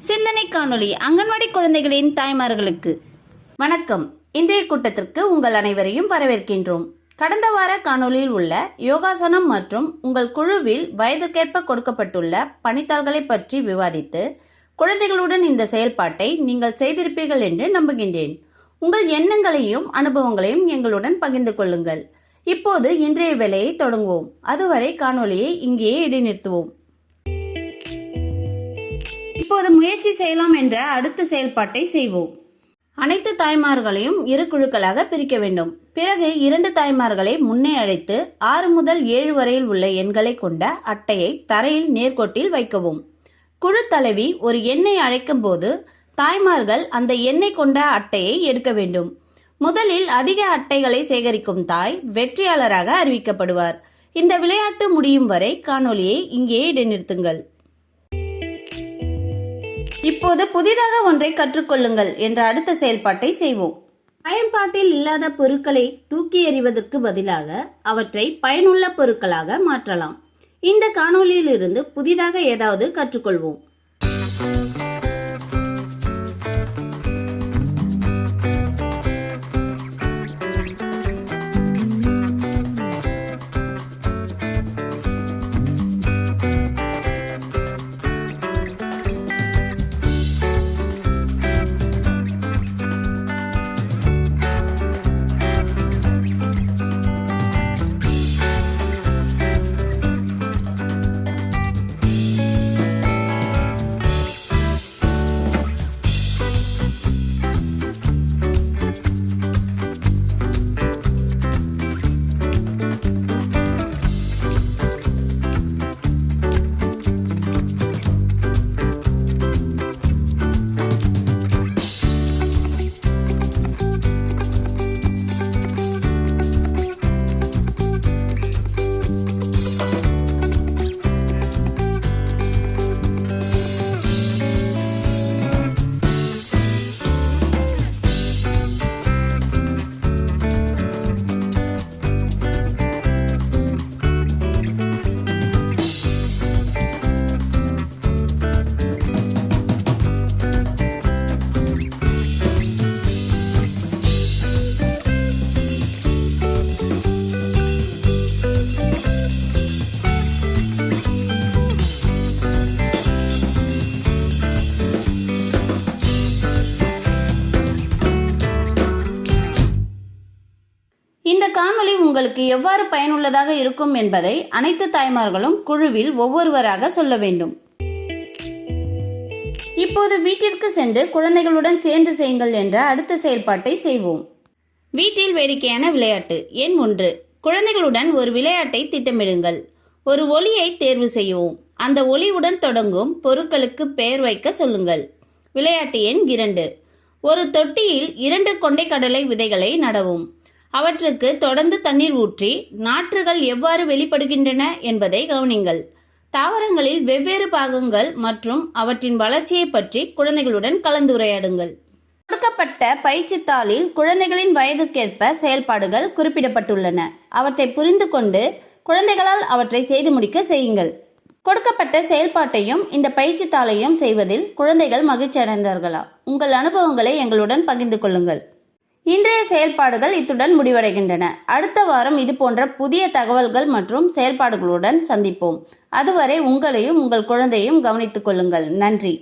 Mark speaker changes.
Speaker 1: சிந்தனை காணொளி அங்கன்வாடி குழந்தைகளின் தாய்மார்களுக்கு வணக்கம். இன்றைய கூட்டத்திற்கு உங்கள் அனைவரையும் வரவேற்கின்றோம். கடந்த வார காணொளியில் உள்ள யோகாசனம் மற்றும் உங்கள் குழுவில் வயதுக்கேற்ப கொடுக்கப்பட்டுள்ள பணித்தாள்களை பற்றி விவாதித்து குழந்தைகளுடன் இந்த செயல்பாட்டை நீங்கள் செய்திருப்பீர்கள் என்று நம்புகின்றேன். உங்கள் எண்ணங்களையும் அனுபவங்களையும் எங்களுடன் பகிர்ந்து கொள்ளுங்கள். இப்போது இன்றைய வேலையை தொடங்குவோம். அதுவரை காணொளியை இங்கேயே இடைநிறுத்துவோம். இப்போது முயற்சி செய்யலாம் என்ற அடுத்த செயல்பாட்டை செய்வோம். அனைத்து தாய்மார்களையும் 2 குழுக்களாக பிரிக்க வேண்டும். பிறகு 2 தாய்மார்களை முன்னே அழைத்து 6 முதல் 7 வரையில் உள்ள எண்களை கொண்ட அட்டையை தரையில் நேர்கோட்டில் வைக்கவும். குழு தலைவி ஒரு எண்ணை அழைக்கும் போது தாய்மார்கள் அந்த எண்ணை கொண்ட அட்டையை எடுக்க வேண்டும். முதலில் அதிக அட்டைகளை சேகரிக்கும் தாய் வெற்றியாளராக அறிவிக்கப்படுவார். இந்த விளையாட்டு முடியும் வரை காணொளியை இங்கே இடைநிறுத்துங்கள். இப்போது புதிதாக ஒன்றை கற்றுக்கொள்ளுங்கள் என்ற அடுத்த செயல்பாட்டை செய்வோம். பயன்பாட்டில் இல்லாத பொருட்களை தூக்கி எறிவதற்கு பதிலாக அவற்றை பயனுள்ள பொருட்களாக மாற்றலாம். இந்த காணொளியிலிருந்து புதிதாக ஏதாவது கற்றுக்கொள்வோம். இந்த காணொளி உங்களுக்கு எவ்வாறு பயனுள்ளதாக இருக்கும் என்பதை அனைத்து தாய்மார்களும் குழுவில் ஒவ்வொருவராக சொல்ல வேண்டும். இப்போது வீட்டிற்கு சென்று குழந்தைகளுடன் சேர்ந்து செய்யுங்கள் என்ற அடுத்த செயல்பாட்டை செய்வோம். வீட்டில் வேடிக்கையான விளையாட்டு எண் 1. குழந்தைகளுடன் ஒரு விளையாட்டை திட்டமிடுங்கள். ஒரு ஒலியை தேர்வு செய்யவும். அந்த ஒலியுடன் தொடங்கும் பொருட்களுக்கு பெயர் வைக்க சொல்லுங்கள். விளையாட்டு எண் 2. ஒரு தொட்டியில் 2 கொண்டைக்கடலை விதைகளை நடவும். அவற்றுக்கு தொடர்ந்து தண்ணீர் ஊற்றி நாற்றுகள் எவ்வாறு வெளிப்படுகின்றன என்பதை கவனிங்கள். தாவரங்களில் வெவ்வேறு பாகங்கள் மற்றும் அவற்றின் வளர்ச்சியை பற்றி குழந்தைகளுடன் கலந்துரையாடுங்கள். கொடுக்கப்பட்ட பயிற்சித் தாளில் குழந்தைகளின் வயதுக்கேற்ப செயல்பாடுகள் குறிப்பிடப்பட்டுள்ளன. அவற்றை புரிந்து கொண்டு குழந்தைகளால் அவற்றை செய்து முடிக்க செய்யுங்கள். கொடுக்கப்பட்ட செயல்பாட்டையும் இந்த பயிற்சித் தாளையும் செய்வதில் குழந்தைகள் மகிழ்ச்சி அடைந்தார்களா? உங்கள் அனுபவங்களை எங்களுடன் பகிர்ந்து கொள்ளுங்கள். இன்றைய செயல்பாடுகள் இத்துடன் முடிவடைகின்றன. அடுத்த வாரம் இது போன்ற புதிய தகவல்கள் மற்றும் செயல்பாடுகளுடன் சந்திப்போம். அதுவரை உங்களையும் உங்கள் குழந்தையும் கவனித்துக் கொள்ளுங்கள். நன்றி.